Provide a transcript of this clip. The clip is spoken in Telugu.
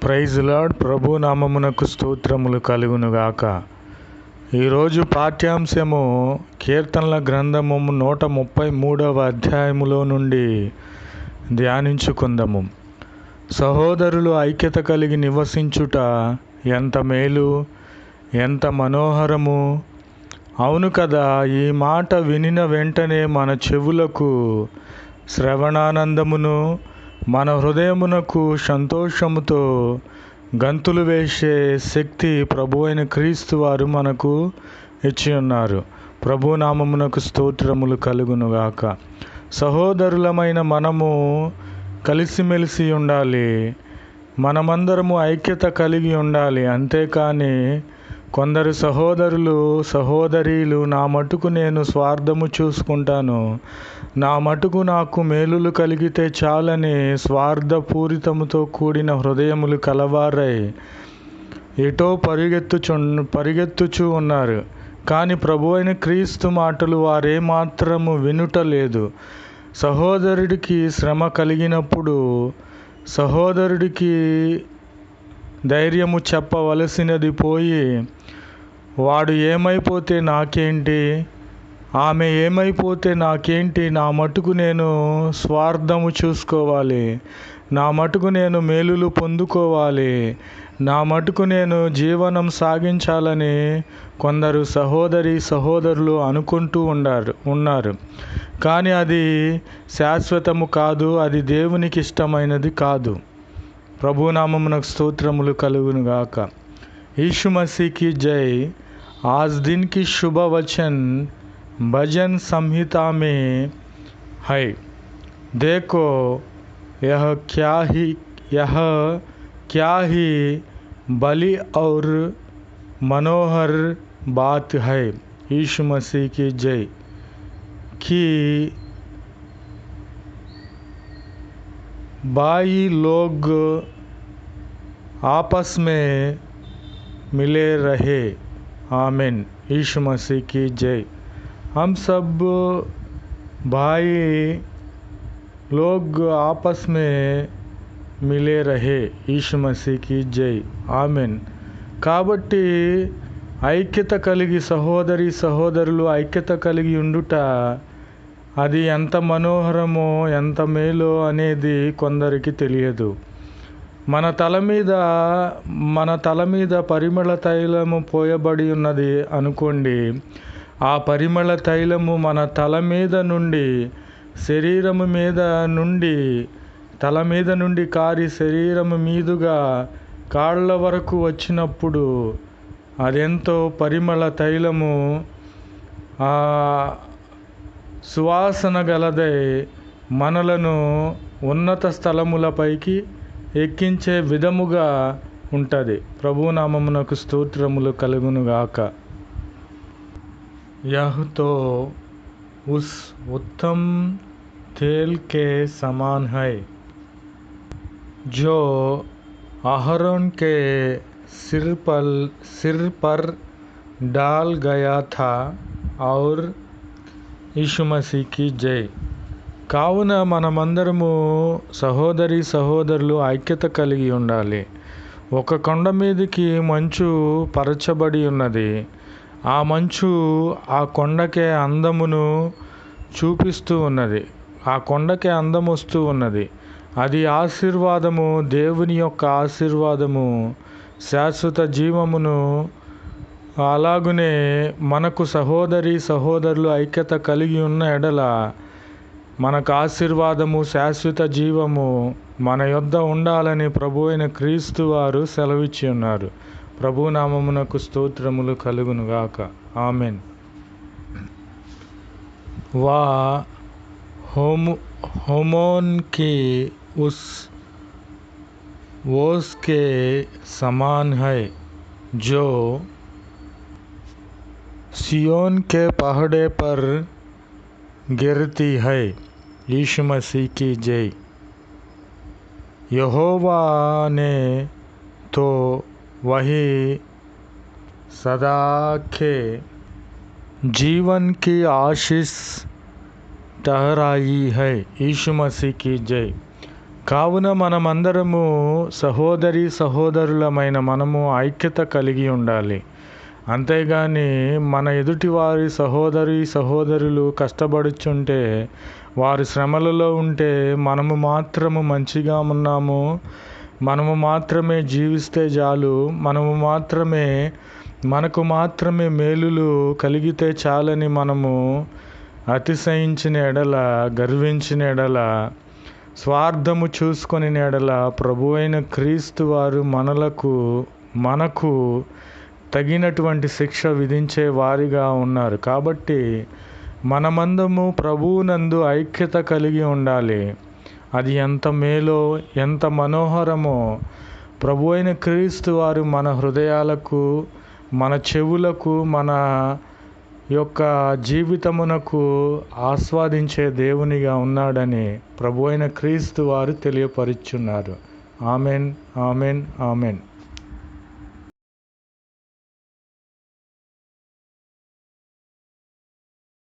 Praise lord. ప్రభు నామమునకు స్తోత్రములు కలుగునుగాక. ఈరోజు పాఠ్యాంశము కీర్తనల గ్రంథము 133వ అధ్యాయములో నుండి ధ్యానించుకుందాము. సహోదరులు ఐక్యత కలిగి నివసించుట ఎంత మేలు, ఎంత మనోహరము. అవును కదా. ఈ మాట వినిన వెంటనే మన చెవులకు శ్రవణానందమును, మన హృదయమునకు సంతోషముతో గంతులు వేసే శక్తి ప్రభు అయిన క్రీస్తు వారు మనకు ఇచ్చి ఉన్నారు. ప్రభు నామమునకు స్తోత్రములు కలుగునుగాక. సహోదరులమైన మనము కలిసిమెలిసి ఉండాలి. మనమందరము ఐక్యత కలిగి ఉండాలి. అంతేకాని కొందరు సహోదరులు సహోదరీలు నా మటుకు నేను స్వార్థము చూసుకుంటాను, నా మటుకు నాకు మేలులు కలిగితే చాలని స్వార్థపూరితముతో కూడిన హృదయములు కలవారై ఎటో పరిగెత్తుచూ ఉన్నారు. కానీ ప్రభు అయిన క్రీస్తు మాటలు వారేమాత్రము వినుటలేదు. సహోదరుడికి శ్రమ కలిగినప్పుడు సహోదరుడికి ధైర్యము చెప్పవలసినది పోయి, వాడు ఏమైపోతే నాకేంటి, ఆమె ఏమైపోతే నాకేంటి, నా మటుకు నేను స్వార్థము చూసుకోవాలి, నా మటుకు నేను మేలులు పొందుకోవాలి, నా మటుకు నేను జీవనం సాగించాలని కొందరు సహోదరులు అనుకుంటూ ఉన్నారు. కానీ అది శాశ్వతము కాదు, అది దేవునికి ఇష్టమైనది కాదు. ప్రభునామమునకు స్తోత్రములు కలుగునుగాక. यीशु मसीह की जय। आज दिन की शुभ वचन भजन संहिता में है। देखो यह क्या ही बली और मनोहर बात है। यीशु मसीह की जय। कि भाई लोग आपस में मिले रहे। आमीन। यीशु मसीह की जय। हम सब भाई लोग आपस में मिले रहे। यीशु मसीह की जय। ఆమెన్. కాబట్టి ఐక్యత కలిగి సహోదరులు ఐక్యత కలిగి ఉండుట అది ఎంత మనోహరమో ఎంత మేలో అనేది కొందరికి తెలియదు. మన తల మీద పరిమళ తైలము పోయబడి ఉన్నది అనుకోండి. ఆ పరిమళ తైలము మన తల మీద నుండి శరీరము మీద నుండి తల మీద నుండి కారి శరీరము మీదుగా కాళ్ళ వరకు వచ్చినప్పుడు అదెంతో పరిమళ తైలము సువాసన గలదై మనలను ఉన్నత స్థలములపైకి ఎక్కించే విధముగా ఉంటుంది. ప్రభునామమునకు స్తోత్రములు కలుగునుగాక. यह तो उस उत्तम तेल के समान है जो अहरोन के सिर पर डाल गया था. और यीशु मसीह की जय. కావున మనమందరము సహోదరులు ఐక్యత కలిగి ఉండాలి. ఒక కొండ మీదకి మంచు పరచబడి ఉన్నది. ఆ మంచు ఆ కొండకే అందమును చూపిస్తూ ఉన్నది. ఆ కొండకే అందం వస్తూ ఉన్నది. అది ఆశీర్వాదము, దేవుని యొక్క ఆశీర్వాదము, శాశ్వత జీవమును. అలాగునే మనకు సహోదరులు ఐక్యత కలిగి ఉన్న ఎడల మనకు ఆశీర్వాదము, శాశ్వత జీవము మన యొద్ద ఉండాలని ప్రభు అయిన క్రీస్తు వారు సెలవిచ్చి ఉన్నారు. ప్రభు నామమునకు స్తోత్రములు కలుగునుగాక. ఆమెన్. వా होमोन की उस ओस के समान है जो सियोन के पहाड़े पर गिरती है. यीशु मसीह की जय. यहोवा ने तो वही सदा के जीवन की आशीष ठहराई है. यीशु मसीह की जय. కావున మనమందరము సహోదరులమైన మనము ఐక్యత కలిగి ఉండాలి. అంతేగాని మన ఎదుటి వారి సహోదరులు కష్టపడుచుంటే, వారి శ్రమలలో ఉంటే మనము మాత్రము మంచిగా ఉన్నాము, మనము మాత్రమే జీవిస్తే చాలు, మనకు మాత్రమే మేలులు కలిగితే చాలని మనము అతిశయించిన ఎడల, గర్వించిన ఎడల, స్వార్థము చూసుకొని ఎడల ప్రభువైన క్రీస్తు వారు మనకు తగినటువంటి శిక్ష విధించే వారిగా ఉన్నారు. కాబట్టి మనమందము ప్రభువునందు ఐక్యత కలిగి ఉండాలి. అది ఎంత మేలో, ఎంత మనోహరమో ప్రభువైన క్రీస్తు వారు మన హృదయాలకు, మన చెవులకు, మన యొక్క జీవితమునకు ఆస్వాదించే దేవునిగా ఉన్నాడని ప్రభువైన క్రీస్తు వారు తెలియపరుచున్నారు. Amen, amen, amen.